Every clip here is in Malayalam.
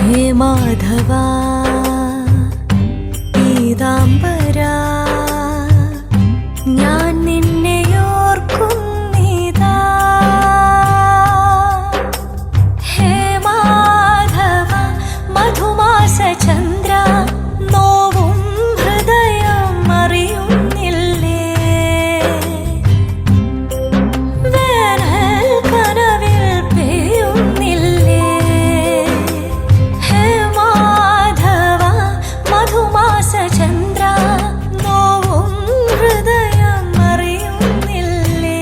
ഹേ മാധവ പീതാംബരാ ഞാൻ നിന്നെ ഓർക്കുന്നിതാ. ഹേ മാധവ മധുമാസ ചന്ദ്ര നോവും ഹൃദയം അറിയുന്നില്ലേ. വേനൽ കനവിൽ പെയ്യുന്നില്ലേ. ഹേ മാധവ മധുമാസ ചന്ദ്ര നോവും ഹൃദയം അറിയുന്നില്ലേ.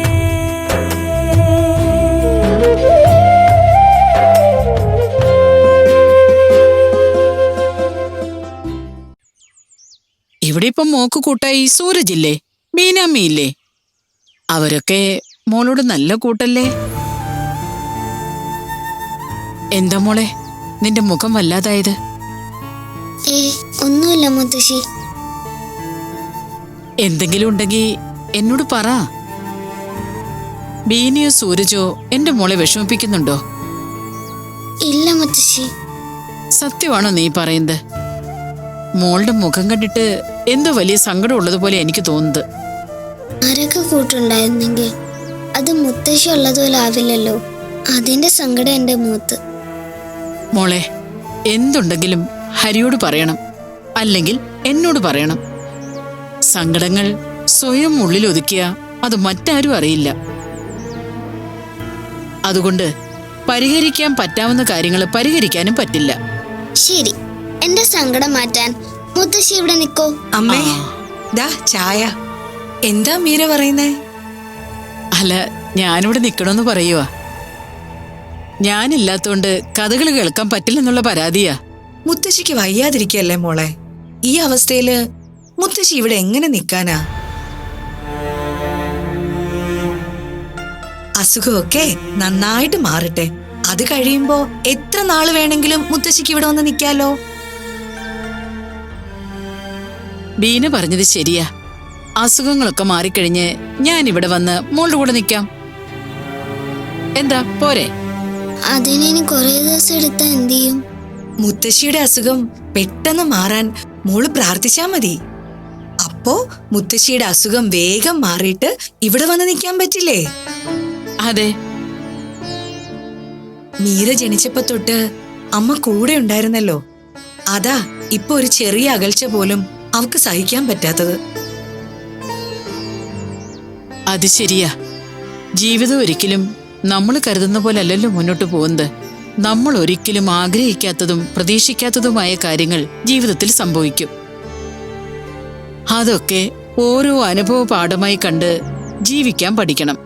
ഇവിടെ ഇപ്പം മോക്ക് കൂട്ടായി സൂരജില്ലേ, ബീനാമ്മയില്ലേ? അവരൊക്കെ മോളോട് നല്ല കൂട്ടല്ലേ? എന്താ മോളെ നിന്റെ മുഖം വല്ലാതായത്? ഒന്നുമില്ല മുത്തശ്ശി. എന്തെങ്കിലും ഉണ്ടെങ്കി എന്നോട് പറ. ബീനിയോ സൂരജോ എന്റെ മോളെ വിഷമിപ്പിക്കുന്നുണ്ടോ? ഇല്ല മുത്തശ്ശി. സത്യമാണോ നീ പറയുന്നത്? മോളുടെ മുഖം കണ്ടിട്ട് എന്തോ വലിയ സങ്കടം ഉള്ളതുപോലെ എനിക്ക് തോന്നുന്നത്. ആരൊക്കെ കൂട്ടുണ്ടായിരുന്നെങ്കിൽ അത് മുത്തശ്ശി ഉള്ളതുപോലെ ആവില്ലല്ലോ. അതിന്റെ സങ്കടം എന്റെ മുഖത്ത്. മോളെ എന്തുണ്ടെങ്കിലും ഹരിയോട് പറയണം, അല്ലെങ്കിൽ എന്നോട് പറയണം. സങ്കടങ്ങൾ സ്വയം ഉള്ളിലൊതുക്കിയ അത് മറ്റാരും അറിയില്ല. അതുകൊണ്ട് പരിഹരിക്കാൻ പറ്റാവുന്ന കാര്യങ്ങൾ പരിഹരിക്കാനും പറ്റില്ല. ശരി, എന്റെ സങ്കടം മാറ്റാൻ മുത്തശ്ശി ഇവിടെ നിക്കോ. അമ്മേ ദാ ചായ. എന്താ മീര പറയുന്നേ? അല്ല, ഞാനിവിടെ നിക്കണമെന്ന് പറയുവാ. ഞാനില്ലാത്തോണ്ട് കഥകൾ കേൾക്കാൻ പറ്റില്ലെന്നുള്ള പരാതിയാ. മുത്തശ്ശിക്ക് വയ്യാതിരിക്കല്ലേ മോളെ? ഈ അവസ്ഥയില് മുത്തശ്ശി ഇവിടെ എങ്ങനെ നിക്കാനാ? അസുഖമൊക്കെ നന്നായിട്ട് മാറട്ടെ. അത് കഴിയുമ്പോ എത്ര നാള് വേണമെങ്കിലും മുത്തശ്ശിക്ക് ഇവിടെ വന്ന് നിക്കാലോ. ബീന പറഞ്ഞത് ശരിയാ. അസുഖങ്ങളൊക്കെ മാറിക്കഴിഞ്ഞ് ഞാൻ ഇവിടെ വന്ന് മോളുടെ കൂടെ നിക്കാം. എന്താ പോരെ? അതിനി കുറെ ദിവസം എടുത്താ എന്ത് ചെയ്യും? മുത്തശ്ശിയുടെ അസുഖം പെട്ടെന്ന് മാറാൻ മോള് പ്രാർത്ഥിച്ചാ മതി. അപ്പോ മുത്തശ്ശിയുടെ അസുഖം വേഗം മാറിയിട്ട് ഇവിടെ വന്ന് നിക്കാൻ പറ്റില്ലേ? അതെ. മീര ജനിച്ചപ്പോ തൊട്ട് അമ്മ കൂടെ ഉണ്ടായിരുന്നല്ലോ. അതാ ഇപ്പൊ ഒരു ചെറിയ അകൽച്ച പോലും അവക്ക് സഹിക്കാൻ പറ്റാത്തത്. അത് ശരിയാ. ജീവിതം ഒരിക്കലും നമ്മൾ കരുതുന്ന പോലെ അല്ലല്ലോ മുന്നോട്ട് പോകുന്നത്. നമ്മൾ ഒരിക്കലും ആഗ്രഹിക്കാത്തതും പ്രതീക്ഷിക്കാത്തതുമായ കാര്യങ്ങൾ ജീവിതത്തിൽ സംഭവിക്കും. അതൊക്കെ ഓരോ അനുഭവ പാഠമായി കണ്ട് ജീവിക്കാൻ പഠിക്കണം.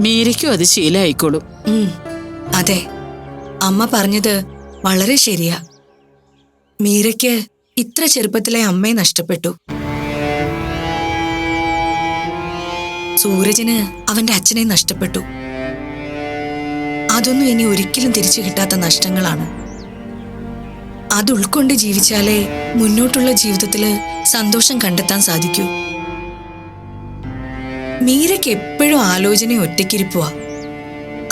മീരയ്ക്കും അത് ശീലമായിക്കോളും. അതെ, അമ്മ പറഞ്ഞത് വളരെ ശരിയാ. മീരയ്ക്ക് ഇത്ര ചെറുപ്പത്തിലെ അമ്മയെ നഷ്ടപ്പെട്ടു. സൂരജിന് അവന്റെ അച്ഛനെ നഷ്ടപ്പെട്ടു. അതൊന്നും ഇനി ഒരിക്കലും തിരിച്ചു കിട്ടാത്ത നഷ്ടങ്ങളാണ്. അത് ഉൾക്കൊണ്ട് ജീവിച്ചാലേ മുന്നോട്ടുള്ള ജീവിതത്തില് സന്തോഷം കണ്ടെത്താൻ സാധിക്കൂ. മീരയ്ക്ക് എപ്പോഴും ആലോചന ഒറ്റയ്ക്കിരിപ്പുവാ.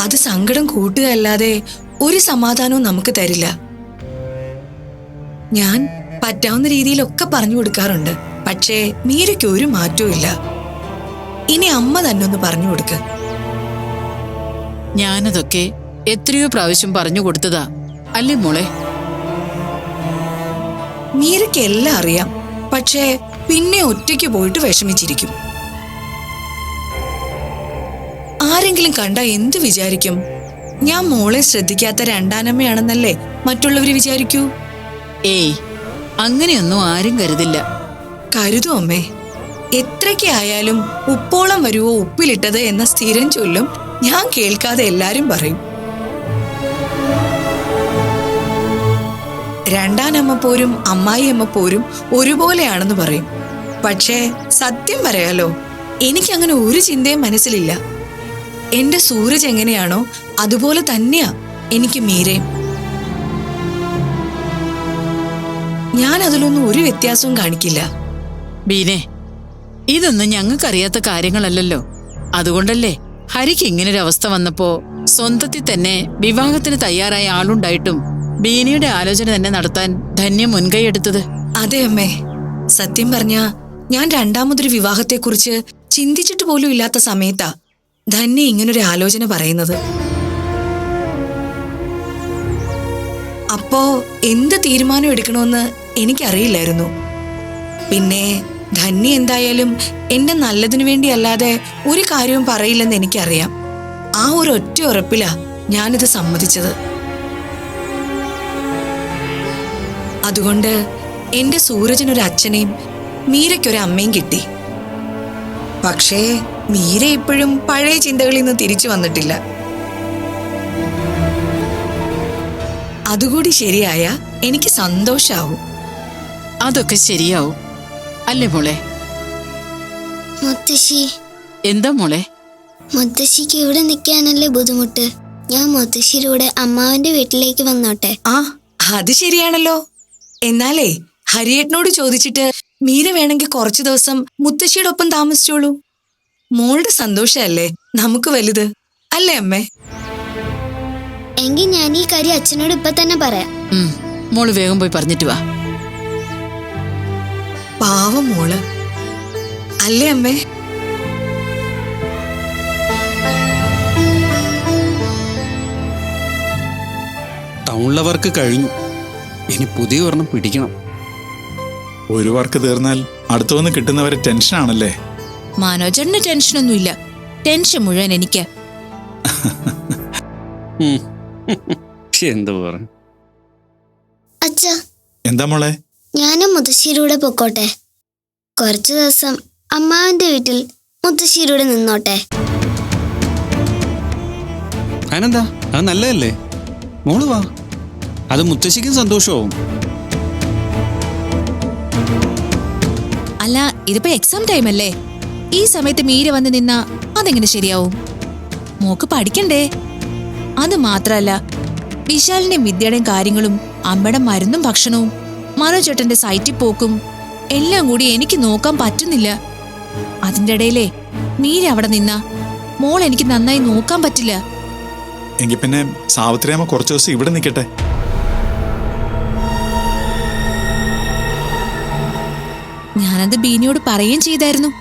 അത് സങ്കടം കൂട്ടുകയല്ലാതെ ഒരു സമാധാനവും നമുക്ക് തരില്ല. ഞാൻ പറ്റാവുന്ന രീതിയിലൊക്കെ പറഞ്ഞു കൊടുക്കാറുണ്ട്. പക്ഷേ മീരയ്ക്ക് ഒരു മാറ്റവും ഇല്ല. ഇനി അമ്മ തന്നെ ഒന്ന് പറഞ്ഞു കൊടുക്ക. ഞാനതൊക്കെ എത്രയോ പ്രാവശ്യം പറഞ്ഞു കൊടുത്തതാ അല്ലേ മോളെ? മീരയ്ക്ക് എല്ലാം അറിയാം. പക്ഷേ പിന്നെ ഒറ്റയ്ക്ക് പോയിട്ട് വിഷമിച്ചിരിക്കും. ആരെങ്കിലും കണ്ടാ എന്തു വിചാരിക്കും? ഞാൻ മോളെ ശ്രദ്ധിക്കാത്ത രണ്ടാനമ്മയാണെന്നല്ലേ മറ്റുള്ളവര് വിചാരിക്കൂ? ഏയ്, അങ്ങനെയൊന്നും ആരും കരുതില്ല. കരുതും അമ്മേ. എത്രയ്ക്ക് ആയാലും ഉപ്പോളം വരുവോ ഉപ്പിലിട്ടത് എന്ന സ്ഥിരം ചൊല്ലും ഞാൻ കേൾക്കാതെ എല്ലാരും പറയും. രണ്ടാനമ്മ പോരും അമ്മായിയമ്മ പോരും ഒരുപോലെയാണെന്ന് പറയും. പക്ഷേ സത്യം പറയാലോ, എനിക്കങ്ങനെ ഒരു ചിന്തയും മനസ്സിലില്ല. എന്റെ സൂരജ് എങ്ങനെയാണോ അതുപോലെ തന്നെയാ എനിക്ക് മീരയും. ഞാൻ അതിലൊന്നും ഒരു വ്യത്യാസവും കാണിക്കില്ല. ബീനെ, ഇതൊന്നും ഞങ്ങൾക്കറിയാത്ത കാര്യങ്ങളല്ലല്ലോ. അതുകൊണ്ടല്ലേ ഹരിക്ക് ഇങ്ങനൊരവസ്ഥ വന്നപ്പോ സ്വന്തത്തിൽ തന്നെ വിവാഹത്തിന് തയ്യാറായ ആളുണ്ടായിട്ടും ബീനയുടെ ആലോചന തന്നെ നടത്താൻ ധന്യ മുൻകൈയെടുത്തത്? അതെ അമ്മേ, സത്യം പറഞ്ഞ ഞാൻ രണ്ടാമതൊരു വിവാഹത്തെക്കുറിച്ച് ചിന്തിച്ചിട്ട് പോലും ഇല്ലാത്ത സമയത്താ ധന്യ ഇങ്ങനൊരു ആലോചന പറയുന്നത്. അപ്പോ എന്ത് തീരുമാനം എടുക്കണമെന്ന് എനിക്കറിയില്ലായിരുന്നു. പിന്നെ ധന്യ എന്തായാലും എന്റെ നല്ലതിനു വേണ്ടി അല്ലാതെ ഒരു കാര്യവും പറയില്ലെന്ന് എനിക്കറിയാം. ആ ഒരു ഒറ്റ ഉറപ്പിലാ ഞാനിത് സമ്മതിച്ചത്. അതുകൊണ്ട് എന്റെ സൂരജിനൊരു അച്ഛനെയും മീരയ്ക്കൊരു അമ്മയും കിട്ടി. പക്ഷേ മീര ഇപ്പോഴും പഴയ ചിന്തകളിൽ നിന്ന് തിരിച്ചു വന്നിട്ടില്ല. അതുകൂടി ശരിയായ എനിക്ക് സന്തോഷാവും. അതൊക്കെ ശരിയാവും അല്ലേ മോളെ? മുത്തശ്ശി, എന്താ മോളെ? മുത്തശ്ശിക്ക് ഇവിടെ നിൽക്കാനല്ലേ ബുദ്ധിമുട്ട്? ഞാൻ മുത്തശ്ശിയുടെ അമ്മാവന്റെ വീട്ടിലേക്ക് വന്നോട്ടെ? ആ, അത് ശരിയാണല്ലോ. എന്നാലേ ഹരിയേട്ടനോട് ചോദിച്ചിട്ട് മീര വേണമെങ്കിൽ കുറച്ചു ദിവസം മുത്തശ്ശിയുടെ ഒപ്പം താമസിച്ചോളൂ. മോളുടെ സന്തോഷല്ലേ നമുക്ക് വലുത്, അല്ലേ അമ്മേ? എങ്കിൽ ഞാൻ ഈ കാര്യം അച്ഛനോട് ഇപ്പൊ തന്നെ പറയാം. മോള് വേഗം പോയി പറഞ്ഞിട്ട് വാ. പാവം മോള്, അല്ലേ അമ്മേ? ടൗണിലെ വർക്ക് കഴിഞ്ഞു, ഇനി പുതിയ ഒരെണ്ണം പിടിക്കണം. ഒരു വർക്ക് തീർന്നാൽ അടുത്തു വന്ന് കിട്ടുന്നവരെ ടെൻഷനാണല്ലേ? മനോജറിന് ടെൻഷനൊന്നുമില്ല, ടെൻഷൻ മുഴുവൻ എനിക്ക്. എന്ത് പറഞ്ഞു? അച്ഛ, എന്താ മോളെ? ഞാനും മുത്തശ്ശിയുടെ പൊക്കോട്ടെ? കുറച്ചു ദിവസം അമ്മാവന്റെ വീട്ടിൽ മുത്തശ്ശിയുടെ നിന്നോട്ടെ? അതിനെന്താ, അത് നല്ലതല്ലേ? മോള് വാ, അത് മുത്തശ്ശിക്കും സന്തോഷമാവും. അല്ല, ഇതിപ്പോ എക്സാം ടൈം അല്ലേ? ഈ സമയത്ത് മീര വന്ന് നിന്നാ അതെങ്ങനെ ശരിയാവും? മോക്ക് പഠിക്കണ്ടേ? അത് മാത്രല്ല, വിശാലിന്റെയും വിദ്യയുടെയും കാര്യങ്ങളും അമ്മയുടെ മരുന്നും ഭക്ഷണവും മനോജേട്ടന്റെ സൈറ്റിൽ പോക്കും എല്ലാം കൂടി എനിക്ക് നോക്കാൻ പറ്റുന്നില്ല. അതിന്റെ ഇടയിലേ മീര അവിടെ നിന്നാ മോൾ എനിക്ക് നന്നായി നോക്കാൻ പറ്റില്ല. എങ്കിൽ പിന്നെ സാവിത്രിയമ്മ കുറച്ചു ദിവസം ഇവിടെ നിൽക്കട്ടെ. ഞാനത് ബീനിയോട് പറയുകയും ചെയ്തായിരുന്നു.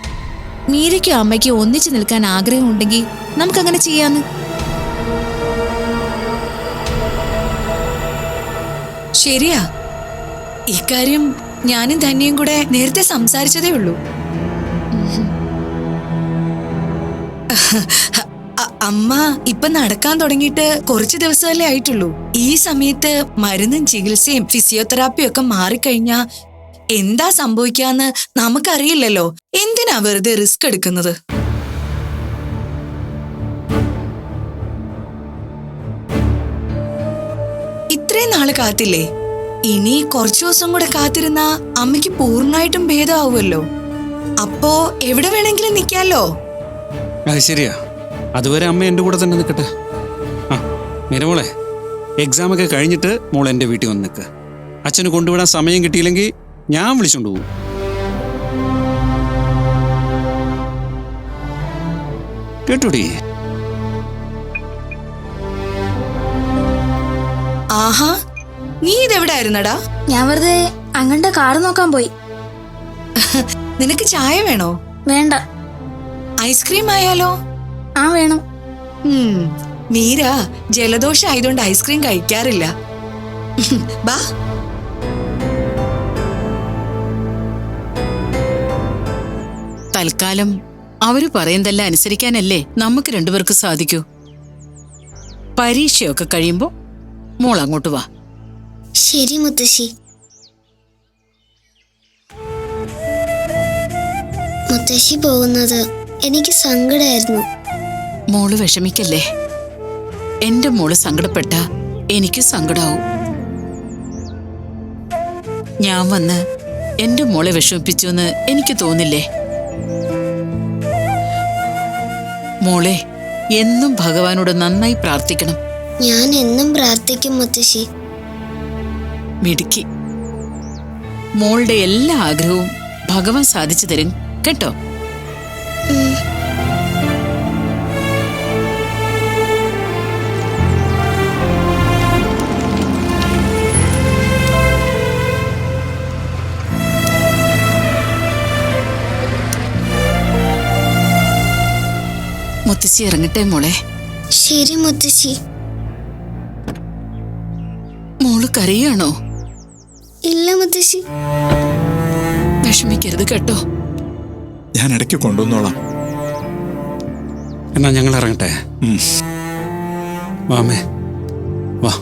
മീരയ്ക്കും അമ്മയ്ക്കും ഒന്നിച്ചു നിൽക്കാൻ ആഗ്രഹമുണ്ടെങ്കിൽ നമുക്കങ്ങനെ ചെയ്യാന്ന്. ശരിയാ, ഇക്കാര്യം ഞാനും ധന്യയും കൂടെ നേരത്തെ സംസാരിച്ചതേ ഉള്ളൂ. അമ്മ ഇപ്പൊ നടക്കാൻ തുടങ്ങിയിട്ട് കുറച്ചു ദിവസമല്ലേ ആയിട്ടുള്ളൂ. ഈ സമയത്ത് മരുന്നും ചികിത്സയും ഫിസിയോതെറാപ്പിയും ഒക്കെ മാറിക്കഴിഞ്ഞാ എന്താ സംഭവിക്കാന്ന് നമുക്കറിയില്ലല്ലോ. എന്തിനാ വെറുതെ റിസ്ക് എടുക്കുന്നത്? ഇത്രയും നാള് കാത്തില്ലേ, ഇനി കുറച്ചു ദിവസം കൂടെ കാത്തിരുന്നാ അമ്മയ്ക്ക് പൂർണ്ണമായിട്ടും ഭേദമാവുമല്ലോ. അപ്പോ എവിടെ വേണമെങ്കിലും നിൽക്കാലോ. അത് ശരിയാ, അതുവരെ അമ്മ എൻ്റെ കൂടെ തന്നെ നിൽക്കട്ടെ. ആ മീരമോളെ, എക്സാമൊക്കെ കഴിഞ്ഞിട്ട് മോൾ എൻ്റെ വീട്ടിൽ വന്ന് നിൽക്കുക. അച്ഛന് കൊണ്ടുവിടാൻ സമയം കിട്ടിയില്ലെങ്കിൽ ഞാൻ വിളിച്ചോണ്ട് പോകും. കേട്ടോടി? ആഹാ, നീ ഇതെവിടെ ആയിരുന്നടാ? ഞാൻ വെറുതെ അങ്ങന്റെ കാറ് നോക്കാൻ പോയി. നിനക്ക് ചായ വേണോ? വേണ്ട. ഐസ്ക്രീം ആയാലോ? ആ വേണം. മീര ജലദോഷം ആയതുകൊണ്ട് ഐസ്ക്രീം കഴിക്കാറില്ല. ബാ. തൽക്കാലം അവര് പറയുന്നതെല്ലാം അനുസരിക്കാനല്ലേ നമുക്ക് രണ്ടുപേർക്ക് സാധിക്കൂ. പരീക്ഷയൊക്കെ കഴിയുമ്പോ മോൾ അങ്ങോട്ട് വാ. ശരി മുത്തശ്ശി. മുത്തശ്ശി പോകുന്നത് എനിക്ക് സങ്കടമായിരുന്നു. മോള് വിഷമിക്കല്ലേ. എന്റെ മോള് സങ്കടപ്പെട്ട എനിക്ക് സങ്കടാവും. ഞാൻ വന്ന് എന്റെ മോളെ വിഷമിപ്പിച്ചു എന്ന് എനിക്ക് തോന്നില്ലേ? മോളെ, എന്നും ഭഗവാനോട് നന്നായി പ്രാർത്ഥിക്കണം. ഞാൻ എന്നും പ്രാർത്ഥിക്കും മുത്തശ്ശി. മിടുക്കി. മോളുടെ എല്ലാ ആഗ്രഹവും ഭഗവാൻ സാധിച്ചു തരും കേട്ടോ. ചേച്ചി ഇറങ്ങട്ടെ മോളെ. ശരി മുത്തശ്ശി. മോള് കരയാണോ? ഇല്ല മുത്തശ്ശി. വിഷമിക്കരുത് കേട്ടോ. ഞാൻ ഇടയ്ക്ക് കൊണ്ടുവന്നോളാം. എന്നാ ഞങ്ങൾ ഇറങ്ങട്ടെ. വാമേ വാ.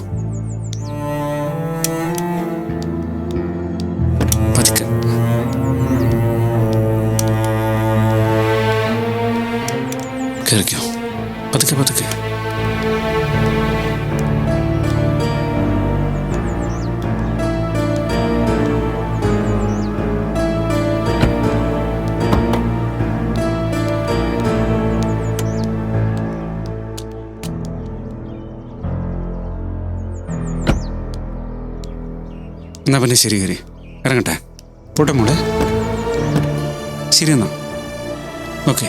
പതുക്കെ. കേറിക്കോ. പതുക്കെ പതുക്കെ. എന്നാ പിന്നെ ശരി കയറി ഇറങ്ങട്ടെ. പോട്ടെ മോളെ. ശരി എന്നാ. ഓക്കെ.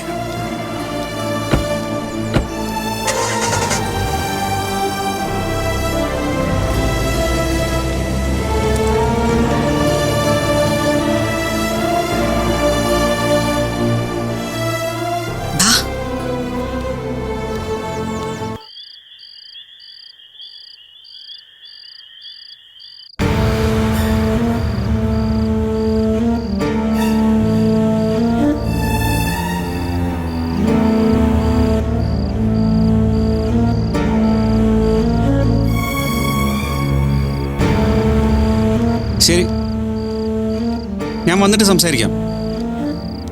ശരി, ഞാൻ വന്നിട്ട് സംസാരിക്കാം.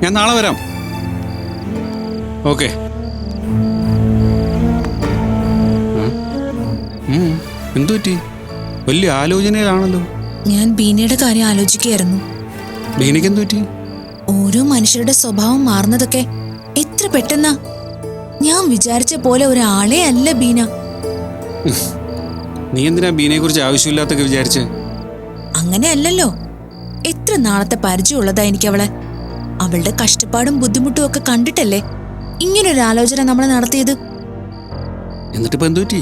ഞാൻ നാളെ വരാം. ഓക്കെ. എന്തു പറ്റി? വലിയ ആലോചനയിലാണല്ലോ. ഞാൻ ബീനയുടെ കാര്യം ആലോചിക്കുകയായിരുന്നു. ബീനയ്ക്ക് എന്തു പറ്റി? ഓരോ മനുഷ്യരുടെ സ്വഭാവം മാറുന്നതൊക്കെ എത്ര പെട്ടെന്നാ. ഞാൻ വിചാരിച്ച പോലെ ഒരാളെ അല്ല ബീന. നീ എന്തിനാ ബീനയെ കുറിച്ച് ആവശ്യമില്ലാത്തൊക്കെ വിചാരിച്ച്? അങ്ങനെയല്ലല്ലോ. എത്ര നാളത്തെ പരിചയമുള്ളതാ എനിക്ക് അവളെ. അവളുടെ കഷ്ടപ്പാടും ബുദ്ധിമുട്ടും ഒക്കെ കണ്ടിട്ടല്ലേ ഇങ്ങനൊരു ആലോചന നമ്മൾ നടത്തിയത്. എന്നിട്ടിപ്പോ എന്തു പറ്റി?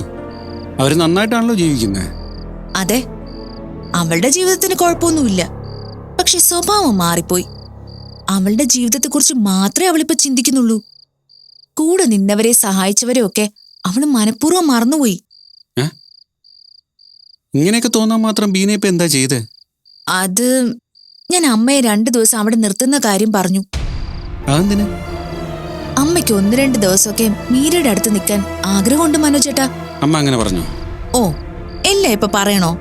അവര് നന്നായിട്ടാണല്ലോ ജീവിക്കുന്നത്. അതെ, അവളുടെ ജീവിതത്തിന് കുഴപ്പമൊന്നുമില്ല. പക്ഷെ സ്വഭാവം മാറിപ്പോയി. അവളുടെ ജീവിതത്തെക്കുറിച്ച് മാത്രമേ അവളിപ്പോ ചിന്തിക്കുന്നുള്ളൂ. കൂടെ നിന്നവരെ സഹായിച്ചവരെ ഒക്കെ അവള് മനഃപൂർവ്വം മറന്നുപോയി. ഇങ്ങനെയൊക്കെ തോന്നാൻ മാത്രം ബീന ഇപ്പൊ എന്താ ചെയ്ത്? അത് ഞാൻ അമ്മയെ 2 ദിവസം അവിടെ നിർത്തുന്ന കാര്യം പറഞ്ഞു. അതെന്തിന്? അമ്മയ്ക്ക് 1-2 ദിവസമൊക്കെ മീരയുടെ അടുത്ത് നിൽക്കാൻ ആഗ്രഹമുണ്ട് മനോജേട്ടാ. അമ്മ അങ്ങനെ പറഞ്ഞു? ഓ, എല്ലാം ഇപ്പൊ പറയണോ?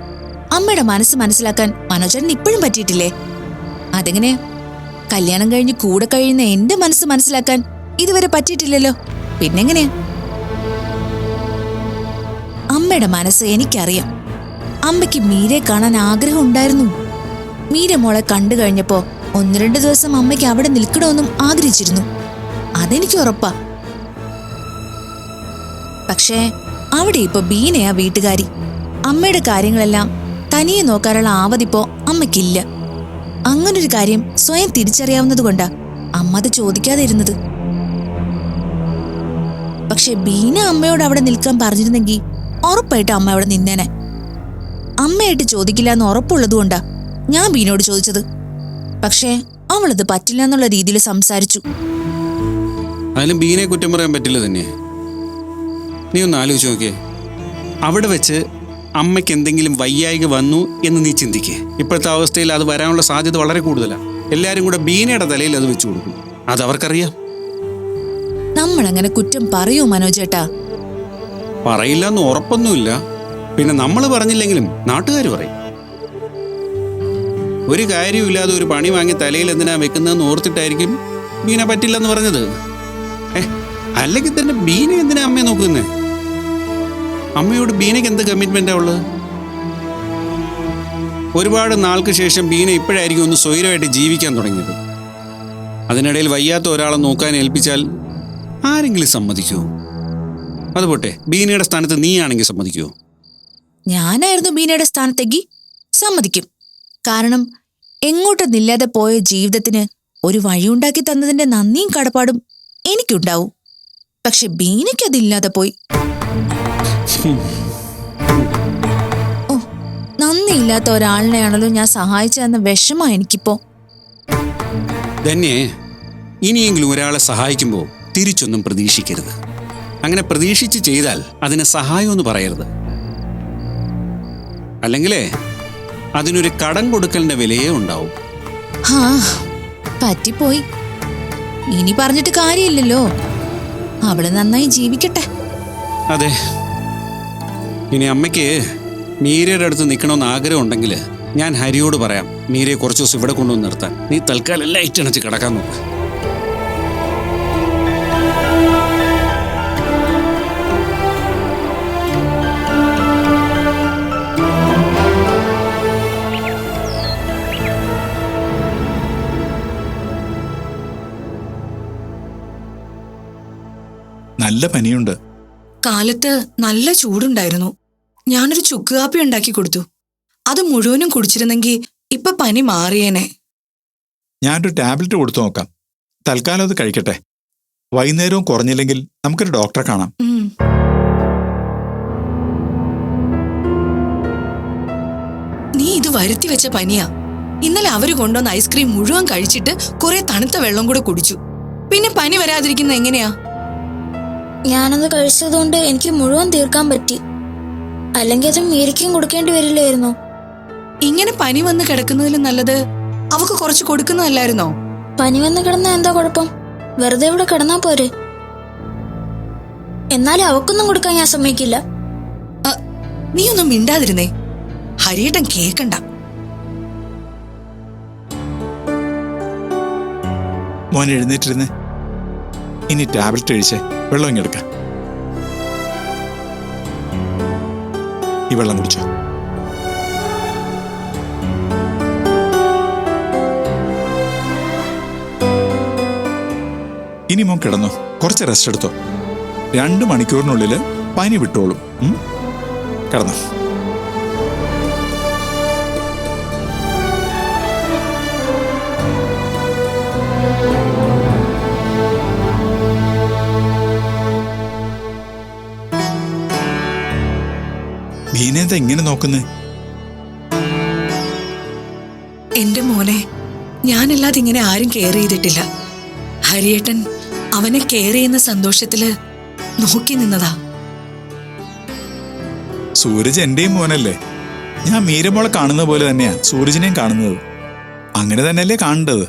അമ്മയുടെ മനസ്സ് മനസ്സിലാക്കാൻ മനോജേട്ടന് ഇപ്പോഴും പറ്റിയിട്ടില്ലേ? അതെങ്ങനെ? കല്യാണം കഴിഞ്ഞ് കൂടെ കഴിയുന്ന എന്റെ മനസ്സ് മനസ്സിലാക്കാൻ ഇതുവരെ പറ്റിയിട്ടില്ലല്ലോ. പിന്നെങ്ങനെയാ? അമ്മയുടെ മനസ്സ് എനിക്കറിയാം. അമ്മയ്ക്ക് മീരയെ കാണാൻ ആഗ്രഹം ഉണ്ടായിരുന്നു. മീര മോളെ കണ്ടു കഴിഞ്ഞപ്പോ 1-2 ദിവസം അമ്മയ്ക്ക് അവിടെ നിൽക്കണമെന്നും ആഗ്രഹിച്ചിരുന്നു. അതെനിക്ക് ഉറപ്പാ. പക്ഷേ അവിടെ ഇപ്പൊ ബീനയാ വീട്ടുകാരി. അമ്മയുടെ കാര്യങ്ങളെല്ലാം തനിയെ നോക്കാനുള്ള ആവതിപ്പോ അമ്മയ്ക്കില്ല. അങ്ങനൊരു കാര്യം സ്വയം തിരിച്ചറിയാവുന്നത് കൊണ്ടാ അമ്മ അത് ചോദിക്കാതെ ഇരുന്നത്. പക്ഷെ ബീന അമ്മയോട് അവിടെ നിൽക്കാൻ പറഞ്ഞിരുന്നെങ്കിൽ ഉറപ്പായിട്ട് അമ്മ അവിടെ നിന്നേനെ. അമ്മയായിട്ട് ചോദിക്കില്ല എന്ന് ഉറപ്പുള്ളതുകൊണ്ടാ ഞാൻ ബീനോട് ചോദിച്ചത്. പക്ഷേ അവളത് പറ്റില്ല എന്നുള്ള രീതിയിൽ സംസാരിച്ചു. അതിലും ബീനയെ കുറ്റം പറയാൻ പറ്റില്ല തന്നെ. നീ ഒന്ന് ആലോചിച്ച് നോക്കിയേ. അവിടെ വെച്ച് അമ്മയ്ക്ക് എന്തെങ്കിലും വയ്യായിക വന്നു എന്ന് നീ ചിന്തിക്കേ. ഇപ്പോഴത്തെ അവസ്ഥയിൽ അത് വരാനുള്ള സാധ്യത വളരെ കൂടുതലാണ്. എല്ലാവരും കൂടെ ബീനയുടെ തലയിൽ അത് വെച്ചു കൊടുക്കും. അത് അവർക്കറിയാം. നമ്മളങ്ങനെ കുറ്റം പറയൂ മനോജേട്ടാ? പറയില്ല എന്ന് ഉറപ്പൊന്നുമില്ല. പിന്നെ നമ്മൾ പറഞ്ഞില്ലെങ്കിലും നാട്ടുകാർ പറയും. ഒരു കാര്യമില്ലാതെ ഒരു പണി വാങ്ങി തലയിൽ എന്തിനാ വെക്കുന്നതെന്ന് ഓർത്തിട്ടായിരിക്കും ബീന പറ്റില്ലെന്ന് പറഞ്ഞത്. അല്ലെങ്കിൽ തന്നെ ബീന എന്തിനാ അമ്മയെ നോക്കുന്നേ? അമ്മയോട് ബീനയ്ക്ക് എന്ത് കമ്മിറ്റ്മെന്റാ ഉള്ളത്? ഒരുപാട് നാൾക്ക് ശേഷം ബീന ഇപ്പോഴായിരിക്കും ഒന്ന് സ്വൈരമായിട്ട് ജീവിക്കാൻ തുടങ്ങിയത്. അതിനിടയിൽ വയ്യാത്ത ഒരാളെ നോക്കാൻ ഏൽപ്പിച്ചാൽ ആരെങ്കിലും സമ്മതിക്കുമോ? അതുപോട്ടെ, ബീനയുടെ സ്ഥാനത്ത് നീയാണെങ്കിൽ സമ്മതിക്കുമോ? ഞാനായിരുന്നു ബീനയുടെ സ്ഥാനത്തേക്ക് സമ്മതിക്കും. കാരണം എങ്ങോട്ടൊന്നില്ലാതെ പോയ ജീവിതത്തിന് ഒരു വഴിയുണ്ടാക്കി തന്നതിന്റെ നന്ദിയും കടപ്പാടും എനിക്കുണ്ടാവും. പക്ഷെ ബീനയ്ക്കതില്ലാതെ പോയി. ഓ, നന്ദിയില്ലാത്ത ഒരാളിനെയാണല്ലോ ഞാൻ സഹായിച്ചതെന്ന വിഷമം എനിക്കിപ്പോ. തന്നെ ഇനിയെങ്കിലും ഒരാളെ സഹായിക്കുമ്പോൾ തിരിച്ചൊന്നും പ്രതീക്ഷിക്കരുത്. അങ്ങനെ പ്രതീക്ഷിച്ച് ചെയ്താൽ അതിന് സഹായമെന്ന് പറയരുത്. അല്ലെങ്കിലേ അതിനൊരു കടം കൊടുക്കലിന്റെ വിലയേ ഉണ്ടാവും. ഹാ പറ്റിപ്പോയി. ഇനി പറഞ്ഞിട്ട് കാര്യമില്ലല്ലോ. അവള് നന്നായി ജീവിക്കട്ടെ. അതെ, ഇനി അമ്മയ്ക്ക് മീരയുടെ അടുത്ത് നിൽക്കണമെന്ന് ആഗ്രഹം ഉണ്ടെങ്കിൽ ഞാൻ ഹരിയോട് പറയാം മീരയെ കുറച്ച് ദിവസം ഇവിടെ കൊണ്ടുവന്ന് നിർത്താൻ. നീ തൽക്കാലം ലൈറ്റ് അണച്ച് കിടക്കാൻ നോക്ക്. നല്ല പനിയുണ്ട്. കാലത്ത് നല്ല ചൂടുണ്ടായിരുന്നു. ഞാനൊരു ചുക്ക് കാപ്പി ഉണ്ടാക്കി കൊടുത്തു. അത് മുഴുവനും കുടിച്ചിരുന്നെങ്കിൽ ഇപ്പൊ പനി മാറിയേനെ. ഞാനൊരു ടാബ്ലറ്റ് കൊടുത്തു നോക്കാം. തൽക്കാലം അത് കഴിക്കട്ടെ. വൈകുന്നേരവും കുറഞ്ഞില്ലെങ്കിൽ നമുക്കൊരു ഡോക്ടറെ കാണാം. നീ ഇത് വരുത്തി വെച്ച പനിയാ. ഇന്നലെ അവര് കൊണ്ടുവന്ന ഐസ്ക്രീം മുഴുവൻ കഴിച്ചിട്ട് കുറെ തണുത്ത വെള്ളം കൂടെ കുടിച്ചു. പിന്നെ പനി വരാതിരിക്കുന്ന എങ്ങനെയാ? ഞാനത് കഴിച്ചതുകൊണ്ട് എനിക്ക് മുഴുവൻ തീർക്കാൻ പറ്റി. അല്ലെങ്കിൽ അത് മീരയ്ക്കും കൊടുക്കേണ്ടി വരില്ലായിരുന്നോ? ഇങ്ങനെ പനി വന്ന് കിടക്കുന്നതിലും നല്ലത് അവക്ക് കുറച്ച് കൊടുക്കുന്നതല്ലായിരുന്നോ? പനി വന്ന് കിടന്ന എന്താ കുഴപ്പം? വെറുതെ ഇവിടെ കിടന്നാ പോരെ. എന്നാലും അവക്കൊന്നും കൊടുക്കാൻ ഞാൻ സമ്മതിക്കില്ല. നീ ഒന്നും മിണ്ടാതിരുന്നേ. ഹരിയേട്ടൻ കേക്കണ്ട. മോൻ എഴുന്നേറ്റിരുന്നേ. ഇനി ടാബ്ലറ്റ് കഴിച്ചേ വെള്ളം ഇങ്ങെടുക്ക. ഈ വെള്ളം കുടിച്ചോ. ഇനി മോൻ കിടന്നോ. കുറച്ച് റെസ്റ്റ് എടുത്തോ. 2 മണിക്കൂറിനുള്ളിൽ പനി വിട്ടോളും. കിടന്നോ. ബീനെന്താ ഇങ്ങനെ നോക്കുന്നേ? എന്റെ മോനെ ഞാനല്ലാതെ ഇങ്ങനെ ആരും കെയർ ചെയ്തിട്ടില്ല. ഹരിയേട്ടൻ അവനെ കെയർ ചെയ്യുന്ന സന്തോഷത്തില് നോക്കി നിന്നതാ. സൂരജ് എന്റെയും മോനല്ലേ. ഞാൻ മീരമോളെ കാണുന്ന പോലെ തന്നെയാ സൂരജിനെയും കാണുന്നത്. അങ്ങനെ തന്നെയല്ലേ കാണേണ്ടത്.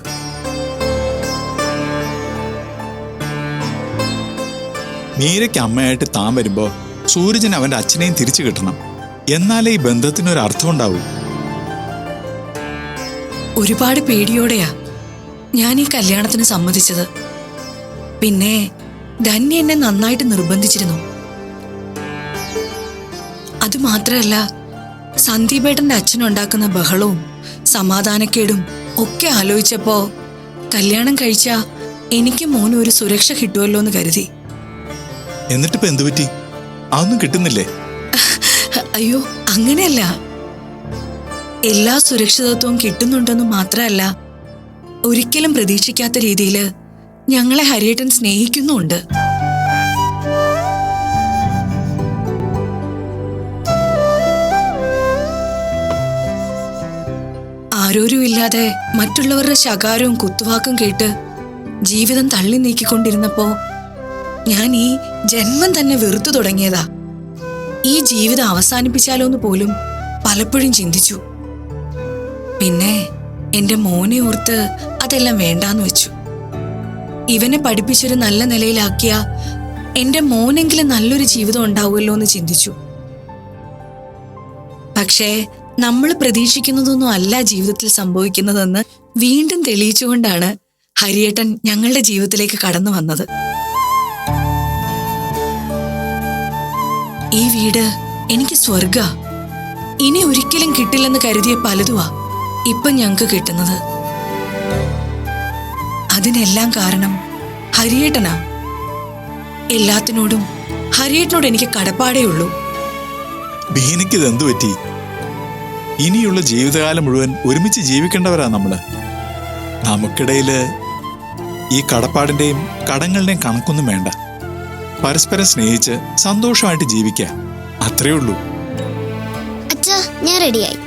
മീരയ്ക്ക് അമ്മയായിട്ട് താൻ വരുമ്പോ സൂരജിന് അവന്റെ അച്ഛനെയും തിരിച്ചു കിട്ടണം. എന്നാലേ ഈ ബന്ധത്തിനൊരു അർത്ഥം ഉണ്ടാവൂ. ഒരുപാട് പേടിയോടെയാ ഞാൻ ഈ കല്യാണത്തിന് സമ്മതിച്ചത്. പിന്നെ ധന്യ എന്നെ നന്നായിട്ട് നിർബന്ധിച്ചിരുന്നു. അതുമാത്രമല്ല, സന്ദീപേട്ടന്റെ അച്ഛനുണ്ടാക്കുന്ന ബഹളവും സമാധാനക്കേടും ഒക്കെ ആലോചിച്ചപ്പോ കല്യാണം കഴിച്ച എനിക്ക് മോനും ഒരു സുരക്ഷ കിട്ടുമല്ലോ എന്ന് കരുതി. എന്നിട്ടിപ്പോ എന്തു പറ്റി? അതൊന്നും കിട്ടുന്നില്ലേ? അയ്യോ, അങ്ങനെയല്ല. എല്ലാ സുരക്ഷിതത്വവും കിട്ടുന്നുണ്ടെന്ന് മാത്രമല്ല, ഒരിക്കലും പ്രതീക്ഷിക്കാത്ത രീതിയിൽ ഞങ്ങളെ ഹരിയേട്ടൻ സ്നേഹിക്കുന്നുമുണ്ട്. ആരോരും ഇല്ലാതെ മറ്റുള്ളവരുടെ ശകാരവും കുത്തുവാക്കും കേട്ട് ജീവിതം തള്ളി നീക്കിക്കൊണ്ടിരുന്നപ്പോ ഞാൻ ഈ ജന്മം തന്നെ വെറുത്തു തുടങ്ങിയതാ. ഈ ജീവിതം അവസാനിപ്പിച്ചാലോന്ന് പോലും പലപ്പോഴും ചിന്തിച്ചു. പിന്നെ എന്റെ മോനെ ഓർത്ത് അതെല്ലാം വേണ്ടാന്ന് വെച്ചു. ഇവനെ പഠിപ്പിച്ചൊരു നല്ല നിലയിലാക്കിയ എന്റെ മോനെങ്കിലും നല്ലൊരു ജീവിതം ഉണ്ടാവുമല്ലോ എന്ന് ചിന്തിച്ചു. പക്ഷേ നമ്മൾ പ്രതീക്ഷിക്കുന്നതൊന്നും അല്ല ജീവിതത്തിൽ സംഭവിക്കുന്നതെന്ന് വീണ്ടും തെളിയിച്ചുകൊണ്ടാണ് ഹരിയേട്ടൻ ഞങ്ങളുടെ ജീവിതത്തിലേക്ക് കടന്നു വന്നത്. ഈ വീട് എനിക്ക് സ്വർഗ. ഇനി ഒരിക്കലും കിട്ടില്ലെന്ന് കരുതിയ പലതുവാ ഇപ്പൊ ഞങ്ങക്ക് കിട്ടുന്നത്. അതിനെല്ലാം കാരണം ഹരിയേട്ടനാ. എല്ലാത്തിനോടും ഹരിയേട്ടനോട് എനിക്ക് കടപ്പാടേ ഉള്ളൂ. ബീനയ്ക്ക് ഇതെന്തു പറ്റി? ഇനിയുള്ള ജീവിതകാലം മുഴുവൻ ഒരുമിച്ച് ജീവിക്കേണ്ടവരാ നമ്മള്. നമുക്കിടയില് ഈ കടപ്പാടിന്റെയും കടങ്ങളുടെയും കണക്കൊന്നും വേണ്ട. പരസ്പരം സ്നേഹിച്ച് സന്തോഷമായിട്ട് ജീവിക്കുക, അത്രേ ഉള്ളൂ. അച്ഛാ, ഞാൻ റെഡിയായി.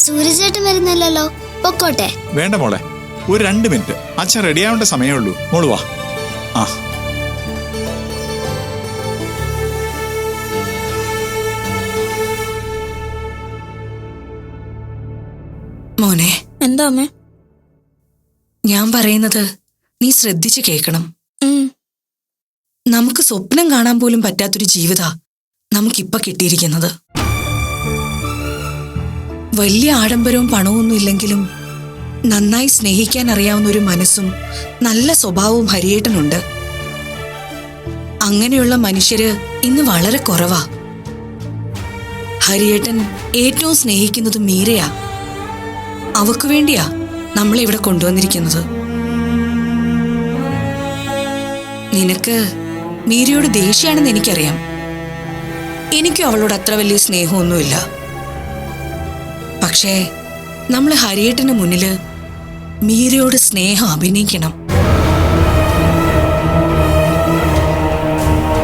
സൂരജേട്ടൻ വരുന്നില്ലല്ലോ, പൊക്കോട്ടെ. വേണ്ട മോളെ, ഒരു 2 മിനിറ്റ്. അച്ഛൻ റെഡിയാവേണ്ട സമയമേ ഉള്ളൂ. മോള് വാ. ആ മോനെ, എന്താ അമ്മേ? ഞാൻ പറയുന്നത് നീ ശ്രദ്ധിച്ചു കേൾക്കണം. ഉം. നമുക്ക് സ്വപ്നം കാണാൻ പോലും പറ്റാത്തൊരു ജീവിതാ നമുക്കിപ്പൊ കിട്ടിയിരിക്കുന്നത്. വലിയ ആഡംബരവും പണമൊന്നും ഇല്ലെങ്കിലും നന്നായി സ്നേഹിക്കാൻ അറിയാവുന്ന ഒരു മനസ്സും നല്ല സ്വഭാവവും ഹരിയേട്ടനുണ്ട്. അങ്ങനെയുള്ള മനുഷ്യര് ഇന്ന് വളരെ കുറവാ. ഹരിയേട്ടൻ ഏറ്റവും സ്നേഹിക്കുന്നത് മീരയാ. അവക്ക് വേണ്ടിയാ നമ്മളെ ഇവിടെ കൊണ്ടുവന്നിരിക്കുന്നത്. നിനക്ക് മീരയോട് ദേഷ്യാണെന്ന് എനിക്കറിയാം. എനിക്കും അവളോട് അത്ര വലിയ സ്നേഹമൊന്നുമില്ല. പക്ഷേ നമ്മൾ ഹരിയേട്ടന് മുന്നില് മീരയോട് സ്നേഹം അഭിനയിക്കണം.